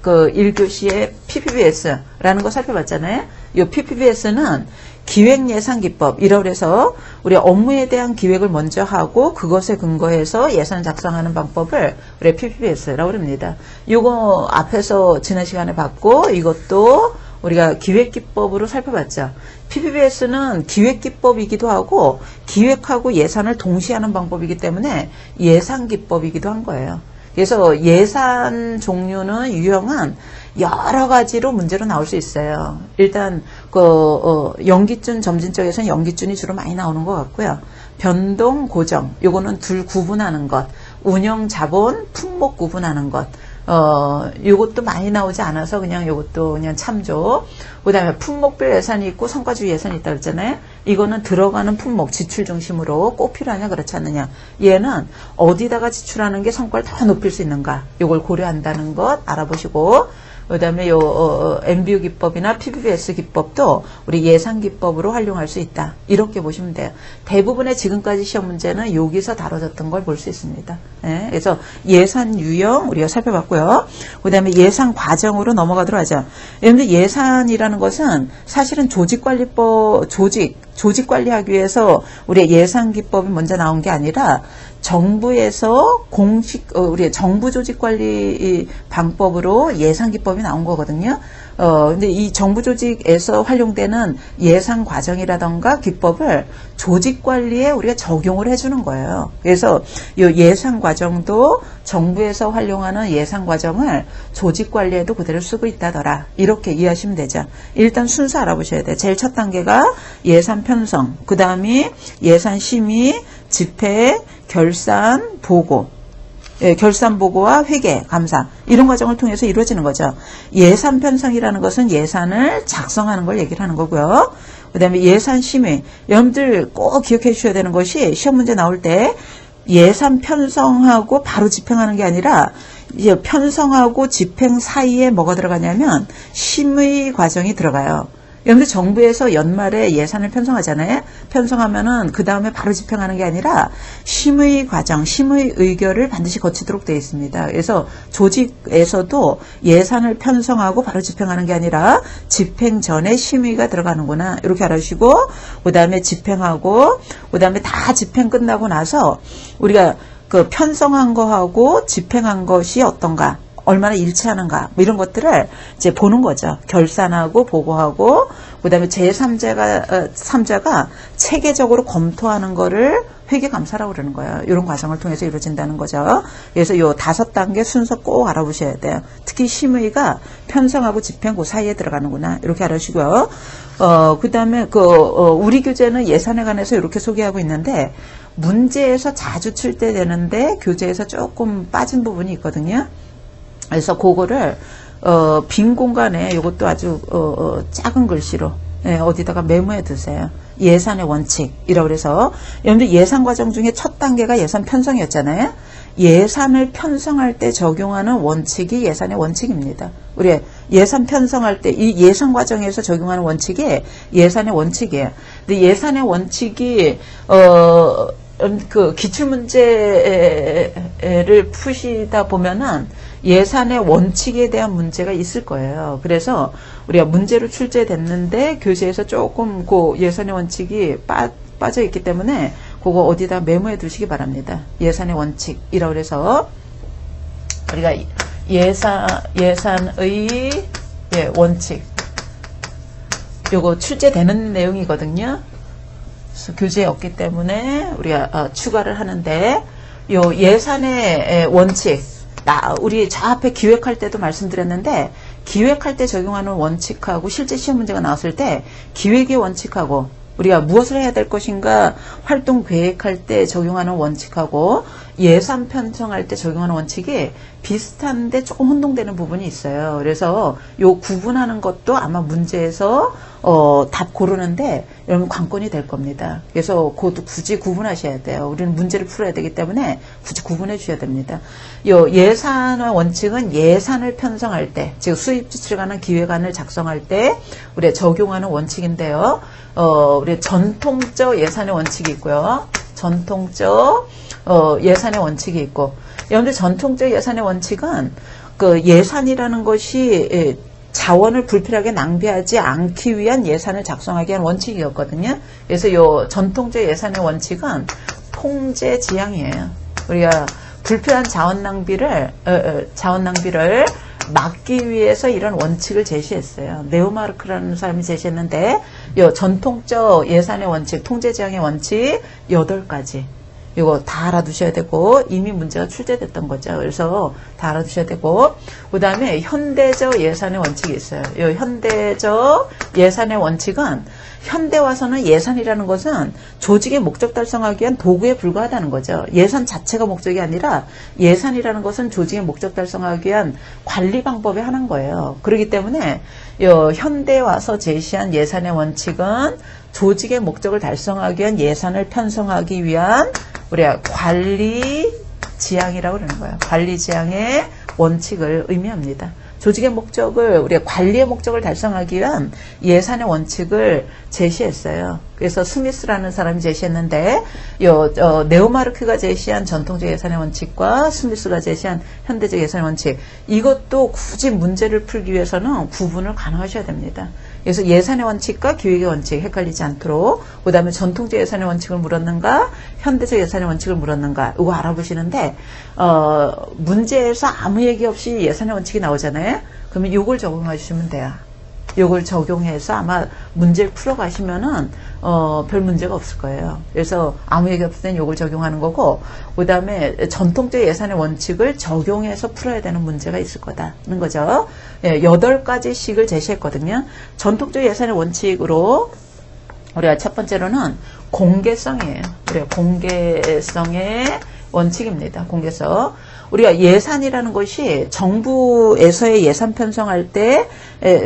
S1: 그 1교시의 PPBS라는 거 살펴봤잖아요. 요 PPBS는 기획예산기법이라고 해서 우리 업무에 대한 기획을 먼저 하고 그것에 근거해서 예산 작성하는 방법을 우리 PPBS라고 합니다. 이거 앞에서 지난 시간에 봤고 이것도 우리가 기획기법으로 살펴봤죠. PPBS는 기획기법이기도 하고 기획하고 예산을 동시에 하는 방법이기 때문에 예산기법이기도 한 거예요. 그래서 예산 종류는 유형은 여러 가지로 문제로 나올 수 있어요. 일단 연기준 점진 쪽에서는 연기준이 주로 많이 나오는 것 같고요. 변동, 고정 요거는 둘 구분하는 것, 운영, 자본, 품목 구분하는 것 요것도 많이 나오지 않아서 그냥 요것도 그냥 참조. 그 다음에 품목별 예산이 있고 성과주의 예산이 있다고 했잖아요. 이거는 들어가는 품목 지출 중심으로 꼭 필요하냐 그렇지 않느냐. 얘는 어디다가 지출하는 게 성과를 더 높일 수 있는가 요걸 고려한다는 것 알아보시고 그 다음에 요 MBU 기법이나 PPBS 기법도 우리 예산 기법으로 활용할 수 있다. 이렇게 보시면 돼요. 대부분의 지금까지 시험 문제는 여기서 다뤄졌던 걸 볼 수 있습니다. 네, 그래서 예산 유형 우리가 살펴봤고요. 그 다음에 예산 과정으로 넘어가도록 하죠. 여러분들 예산이라는 것은 사실은 조직관리법, 조직 관리하기 위해서 우리의 예산 기법이 먼저 나온 게 아니라 정부에서 우리 정부 조직 관리 방법으로 예산 기법이 나온 거거든요. 근데 이 정부 조직에서 활용되는 예산 과정이라던가 기법을 조직 관리에 우리가 적용을 해주는 거예요. 그래서 이 예산 과정도 정부에서 활용하는 예산 과정을 조직 관리에도 그대로 쓰고 있다더라. 이렇게 이해하시면 되죠. 일단 순서 알아보셔야 돼요. 제일 첫 단계가 예산 편성, 그 다음이 예산 심의, 집행, 결산, 보고. 결산 보고와 회계, 감사 이런 과정을 통해서 이루어지는 거죠. 예산 편성이라는 것은 예산을 작성하는 걸 얘기를 하는 거고요. 그 다음에 예산 심의. 여러분들 꼭 기억해 주셔야 되는 것이 시험 문제 나올 때 예산 편성하고 바로 집행하는 게 아니라 이제 편성하고 집행 사이에 뭐가 들어가냐면 심의 과정이 들어가요. 여러분들 정부에서 연말에 예산을 편성하잖아요. 편성하면은 그 다음에 바로 집행하는 게 아니라 심의 과정, 심의 의결을 반드시 거치도록 되어 있습니다. 그래서 조직에서도 예산을 편성하고 바로 집행하는 게 아니라 집행 전에 심의가 들어가는구나. 이렇게 알아주시고 그 다음에 집행하고 그 다음에 다 집행 끝나고 나서 우리가 그 편성한 거하고 집행한 것이 어떤가. 얼마나 일치하는가 뭐 이런 것들을 이제 보는 거죠. 결산하고 보고하고 그다음에 제3자가 체계적으로 검토하는 거를 회계감사라고 그러는 거예요. 이런 과정을 통해서 이루어진다는 거죠. 그래서 이 5단계 순서 꼭 알아보셔야 돼요. 특히 심의가 편성하고 집행 그 사이에 들어가는구나. 이렇게 알아주시고요. 그다음에 우리 교재는 예산에 관해서 이렇게 소개하고 있는데 문제에서 자주 칠 때 되는데 교재에서 조금 빠진 부분이 있거든요. 그래서 그거를 빈 공간에 이것도 아주 작은 글씨로 어디다가 메모해 두세요. 예산의 원칙이라고 그래서 여러분들 예산 과정 중에 첫 단계가 예산 편성이었잖아요. 예산을 편성할 때 적용하는 원칙이 예산의 원칙입니다. 우리 예산 편성할 때 이 예산 과정에서 적용하는 원칙이 예산의 원칙이에요. 근데 예산의 원칙이 그 기출문제를 푸시다 보면은 예산의 원칙에 대한 문제가 있을 거예요. 그래서 우리가 문제로 출제됐는데 교재에서 조금 그 예산의 원칙이 빠져 있기 때문에 그거 어디다 메모해 두시기 바랍니다. 예산의 원칙이라고 해서 우리가 예산의 원칙 요거 출제되는 내용이거든요. 그래서 교재에 없기 때문에 우리가 추가를 하는데 요 예산의 원칙 우리 저 앞에 기획할 때도 말씀드렸는데 기획할 때 적용하는 원칙하고 실제 시험 문제가 나왔을 때 기획의 원칙하고 우리가 무엇을 해야 될 것인가 활동 계획할 때 적용하는 원칙하고 예산 편성할 때 적용하는 원칙이 비슷한데 조금 혼동되는 부분이 있어요. 그래서 요 구분하는 것도 아마 문제에서 답 고르는데 여러분 관건이 될 겁니다. 그래서 그것도 굳이 구분하셔야 돼요. 우리는 문제를 풀어야 되기 때문에 굳이 구분해 주셔야 됩니다. 요 예산의 원칙은 예산을 편성할 때, 즉 수입 지출에 관한 기획안을 작성할 때 우리가 적용하는 원칙인데요. 우리 전통적 예산의 원칙이 있고요. 전통적 예산의 원칙이 있고, 여러분들 전통적 예산의 원칙은 그 예산이라는 것이 자원을 불필요하게 낭비하지 않기 위한 예산을 작성하기 위한 원칙이었거든요. 그래서 요 전통적 예산의 원칙은 통제 지향이에요. 우리가 불필요한 자원 낭비를 막기 위해서 이런 원칙을 제시했어요. 네오마르크라는 사람이 제시했는데 요 전통적 예산의 원칙, 통제 지향의 원칙 8가지. 이거 다 알아두셔야 되고 이미 문제가 출제됐던 거죠. 그래서 다 알아두셔야 되고 그 다음에 현대적 예산의 원칙이 있어요. 이 현대적 예산의 원칙은 현대 와서는 예산이라는 것은 조직의 목적 달성하기 위한 도구에 불과하다는 거죠. 예산 자체가 목적이 아니라 예산이라는 것은 조직의 목적 달성하기 위한 관리 방법의 하나인 거예요. 그렇기 때문에 현대에 와서 제시한 예산의 원칙은 조직의 목적을 달성하기 위한 예산을 편성하기 위한 우리가 관리 지향이라고 그러는 거예요. 관리 지향의 원칙을 의미합니다. 조직의 목적을 우리가 관리의 목적을 달성하기 위한 예산의 원칙을 제시했어요. 그래서 스미스라는 사람이 제시했는데 네오마르크가 제시한 전통적 예산의 원칙과 스미스가 제시한 현대적 예산의 원칙 이것도 굳이 문제를 풀기 위해서는 구분을 가능하셔야 됩니다. 그래서 예산의 원칙과 기획의 원칙 헷갈리지 않도록 그 다음에 전통적 예산의 원칙을 물었는가 현대적 예산의 원칙을 물었는가 이거 알아보시는데 문제에서 아무 얘기 없이 예산의 원칙이 나오잖아요. 그러면 이걸 적용하시면 돼요. 이걸 적용해서 아마 문제를 풀어가시면은 별 문제가 없을 거예요. 그래서 아무 얘기 없을 땐 이걸 적용하는 거고 그 다음에 전통적 예산의 원칙을 적용해서 풀어야 되는 문제가 있을 거다는 거죠. 8가지씩을 제시했거든요. 전통적 예산의 원칙으로 우리가 첫 번째로는 공개성이에요. 우리가 공개성의 원칙입니다. 공개성. 우리가 예산이라는 것이 정부에서의 예산 편성할 때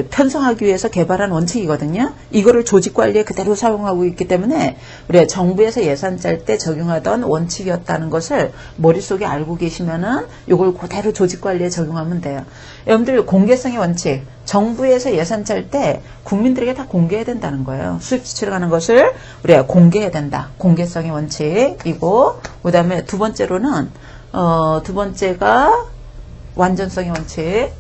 S1: 편성하기 위해서 개발한 원칙이거든요. 이거를 조직관리에 그대로 사용하고 있기 때문에 우리가 정부에서 예산 짤 때 적용하던 원칙이었다는 것을 머릿속에 알고 계시면은 이걸 그대로 조직관리에 적용하면 돼요. 여러분들 공개성의 원칙. 정부에서 예산 짤 때 국민들에게 다 공개해야 된다는 거예요. 수입 지출에 관한 것을 우리가 공개해야 된다. 공개성의 원칙이고 그 다음에 두 번째로는 두 번째가 완전성의 원칙.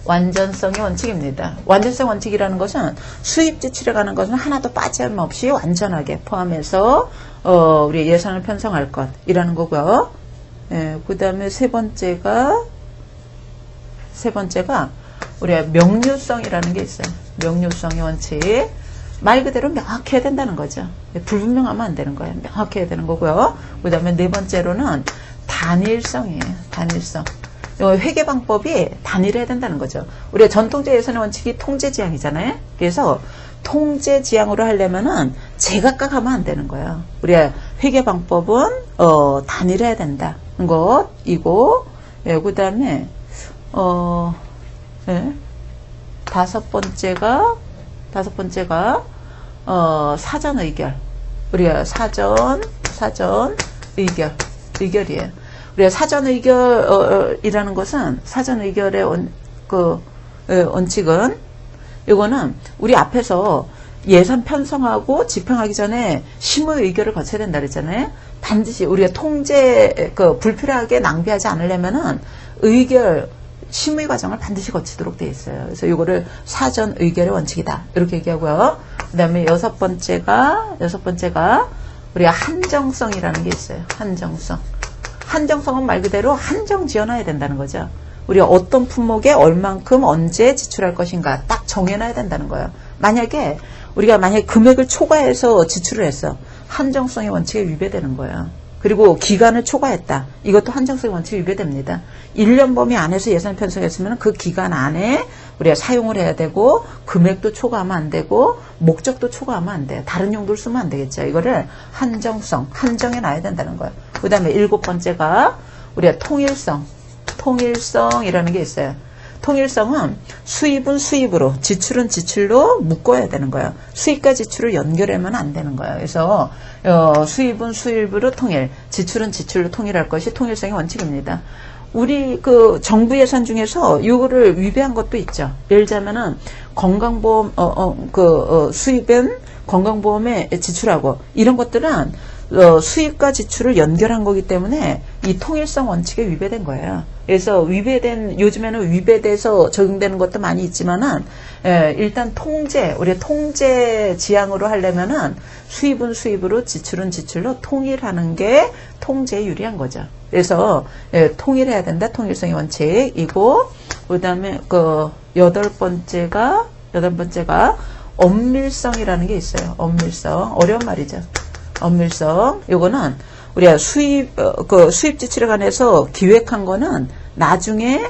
S1: 완전성의 원칙입니다. 완전성 원칙이라는 것은 수입 지출에 관한 것은 하나도 빠짐없이 완전하게 포함해서 우리 예산을 편성할 것이라는 거고요. 그 다음에 세 번째가 우리가 명료성이라는 게 있어요. 명료성의 원칙. 말 그대로 명확해야 된다는 거죠. 불분명하면 안 되는 거예요. 명확해야 되는 거고요. 그 다음에 네 번째로는 단일성이에요. 단일성. 회계 방법이 단일해야 된다는 거죠. 우리가 전통적 예산의 원칙이 통제지향이잖아요. 그래서 통제지향으로 하려면은 제각각 하면 안 되는 거예요. 우리가 회계 방법은 단일해야 된다는 것이고, 그 다음에 네. 다섯 번째가 사전 의결. 우리가 사전 의결이에요. 우리가 사전 의결이라는 것은 사전 의결의 원칙은 이거는 우리 앞에서 예산 편성하고 집행하기 전에 심의 의결을 거쳐야 된다 그랬잖아요. 반드시 우리가 통제 불필요하게 낭비하지 않으려면은 의결 심의 과정을 반드시 거치도록 되어 있어요. 그래서 이거를 사전 의결의 원칙이다. 이렇게 얘기하고요. 그 다음에 여섯 번째가 우리가 한정성이라는 게 있어요. 한정성은 말 그대로 한정 지어놔야 된다는 거죠. 우리가 어떤 품목에 얼만큼 언제 지출할 것인가 딱 정해놔야 된다는 거예요. 만약에 금액을 초과해서 지출을 했어. 한정성의 원칙에 위배되는 거예요. 그리고 기간을 초과했다. 이것도 한정성의 원칙에 위배됩니다. 1년 범위 안에서 예산 편성했으면 그 기간 안에 우리가 사용을 해야 되고 금액도 초과하면 안 되고 목적도 초과하면 안 돼요. 다른 용도를 쓰면 안 되겠죠. 이거를 한정해 놔야 된다는 거예요. 그 다음에 일곱 번째가 우리가 통일성이라는 게 있어요. 통일성은 수입은 수입으로, 지출은 지출로 묶어야 되는 거예요. 수입과 지출을 연결하면 안 되는 거예요. 그래서 수입은 수입으로 통일, 지출은 지출로 통일할 것이 통일성의 원칙입니다. 우리 정부 예산 중에서 이거를 위배한 것도 있죠. 예를 들자면은 건강보험 수입은 건강보험에 지출하고 이런 것들은 수입과 지출을 연결한 거기 때문에 이 통일성 원칙에 위배된 거예요. 그래서 요즘에는 위배돼서 적용되는 것도 많이 있지만은, 일단 우리 통제 지향으로 하려면은 수입은 수입으로 지출은 지출로 통일하는 게 통제에 유리한 거죠. 그래서, 통일해야 된다. 통일성의 원칙이고, 그 다음에 여덟 번째가 엄밀성이라는 게 있어요. 엄밀성. 어려운 말이죠. 엄밀성. 요거는 우리가 수입 지출에 관해서 기획한 거는 나중에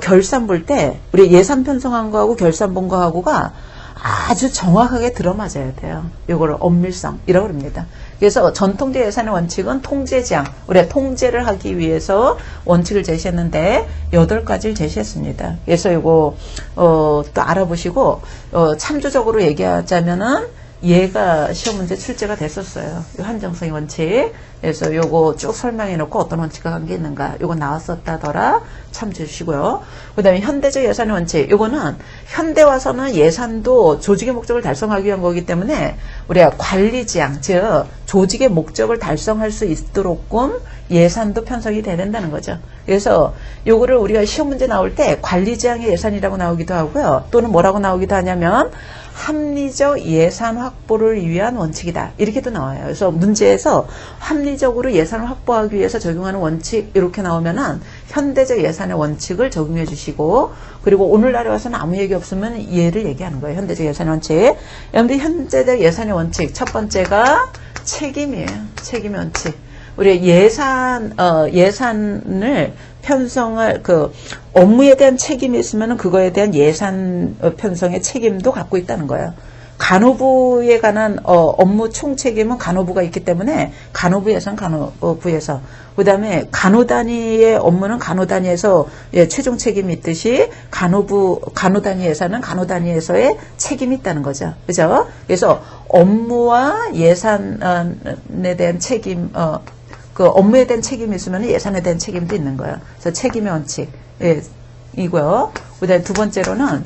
S1: 결산 볼 때 우리 예산 편성한 거하고 결산 본 거하고가 아주 정확하게 들어맞아야 돼요. 요거를 엄밀성이라고 합니다. 그래서 전통제 예산의 원칙은 통제지향, 우리가 통제를 하기 위해서 원칙을 제시했는데 8가지를 제시했습니다. 그래서 요거 또 알아보시고 참조적으로 얘기하자면은 얘가 시험 문제 출제가 됐었어요. 이 한정성의 원칙. 그래서 요거 쭉 설명해 놓고 어떤 원칙과 관계 있는가. 요거 나왔었다더라. 참조해 주시고요. 그 다음에 현대적 예산의 원칙. 요거는 현대 와서는 예산도 조직의 목적을 달성하기 위한 거기 때문에 우리가 관리지향, 즉 조직의 목적을 달성할 수 있도록끔 예산도 편성이 돼야 된다는 거죠. 그래서 요거를 우리가 시험 문제 나올 때 관리지향의 예산이라고 나오기도 하고요. 또는 뭐라고 나오기도 하냐면 합리적 예산 확보를 위한 원칙이다. 이렇게도 나와요. 그래서 문제에서 합리적으로 예산을 확보하기 위해서 적용하는 원칙 이렇게 나오면은 현대적 예산의 원칙을 적용해 주시고, 그리고 오늘날에 와서는 아무 얘기 없으면 얘를 얘기하는 거예요. 현대적 예산의 원칙. 여러분들 현대적 예산의 원칙 첫 번째가 책임이에요. 책임의 원칙. 우리 예산을 편성할 업무에 대한 책임이 있으면 그거에 대한 예산 편성의 책임도 갖고 있다는 거예요. 간호부에 관한 업무 총책임은 간호부가 있기 때문에 간호부 예산 간호부에서, 그 다음에 간호단위의 업무는 간호단위에서 최종 책임이 있듯이 간호단위 예산은 간호단위에서의 책임이 있다는 거죠. 그죠? 그래서 업무와 예산에 대한 책임, 업무에 대한 책임이 있으면 예산에 대한 책임도 있는 거예요. 그래서 책임의 원칙, 이고요. 그 다음에 두 번째로는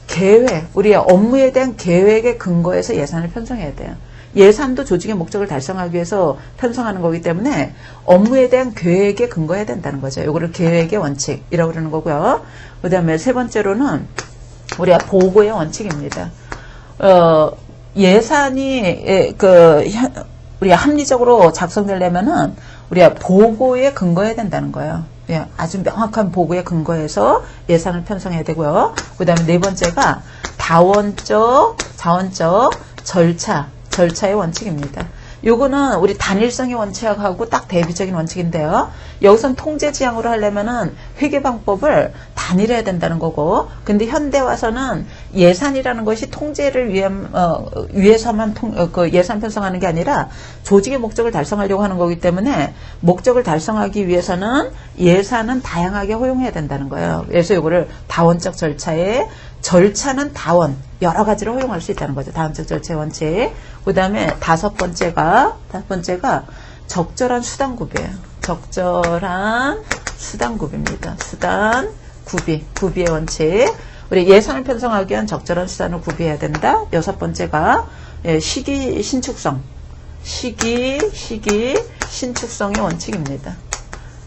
S1: 계획, 우리의 업무에 대한 계획에 근거해서 예산을 편성해야 돼요. 예산도 조직의 목적을 달성하기 위해서 편성하는 거기 때문에 업무에 대한 계획에 근거해야 된다는 거죠. 이거를 계획의 원칙이라고 그러는 거고요. 그 다음에 세 번째로는 우리가 보고의 원칙입니다. 예산이 우리가 합리적으로 작성되려면은 우리가 보고에 근거해야 된다는 거예요. 아주 명확한 보고에 근거해서 예산을 편성해야 되고요. 그 다음에 네 번째가 자원적 절차의 원칙입니다. 요거는 우리 단일성의 원칙하고 딱 대비적인 원칙인데요. 여기선 통제지향으로 하려면은 회계 방법을 단일해야 된다는 거고, 근데 현대 와서는 예산이라는 것이 통제를 위해서만 그 예산 편성하는 게 아니라 조직의 목적을 달성하려고 하는 거기 때문에 목적을 달성하기 위해서는 예산은 다양하게 허용해야 된다는 거예요. 그래서 이거를 다원적 절차는 다원, 여러 가지로 허용할 수 있다는 거죠. 다원적 절차의 원칙. 그 다음에 다섯 번째가 적절한 수단구비예요. 적절한 수단구비입니다. 구비의 원칙. 우리 예산을 편성하기 위한 적절한 수단을 구비해야 된다. 여섯 번째가 시기 신축성의 원칙입니다.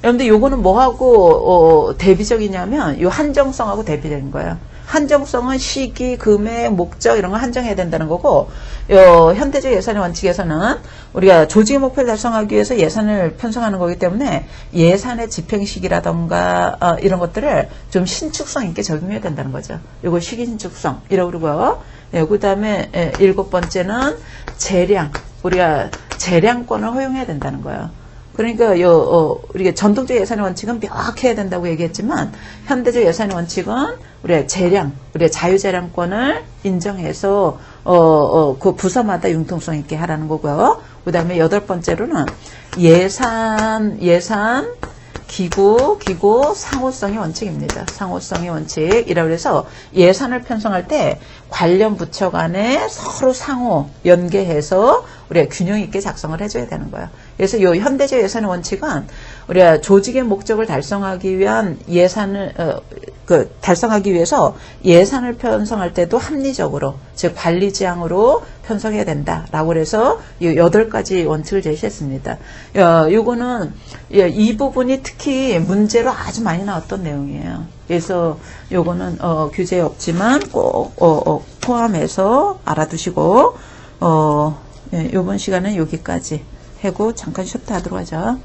S1: 여러분들 요거는 뭐하고 대비적이냐면 요 한정성하고 대비되는 거예요. 한정성은 시기, 금액, 목적 이런 거 한정해야 된다는 거고, 현대적 예산의 원칙에서는 우리가 조직의 목표를 달성하기 위해서 예산을 편성하는 거기 때문에 예산의 집행 시기라던가 이런 것들을 좀 신축성 있게 적용해야 된다는 거죠. 요거 시기 신축성 이라고 그러고요. 그 다음에 일곱 번째는 재량, 우리가 재량권을 허용해야 된다는 거예요. 그러니까 우리가 전통적 예산의 원칙은 명확해야 된다고 얘기했지만 현대적 예산의 원칙은 우리가 자유재량권을 인정해서 그 부서마다 융통성 있게 하라는 거고요. 그 다음에 여덟 번째로는 예산 기구 상호성의 원칙입니다. 상호성의 원칙이라고 해서 예산을 편성할 때 관련 부처 간에 서로 상호 연계해서 우리가 균형 있게 작성을 해줘야 되는 거예요. 그래서 이 현대적 예산의 원칙은 우리가 조직의 목적을 달성하기 위한 달성하기 위해서 예산을 편성할 때도 합리적으로, 즉 관리지향으로 편성해야 된다라고 해서 이 8가지 원칙을 제시했습니다. 이거는 이 부분이 특히 문제로 아주 많이 나왔던 내용이에요. 그래서 요거는 규제에 없지만 꼭 포함해서 알아두시고 이번 시간은 여기까지 하고 잠깐 쉬었다 하도록 하죠.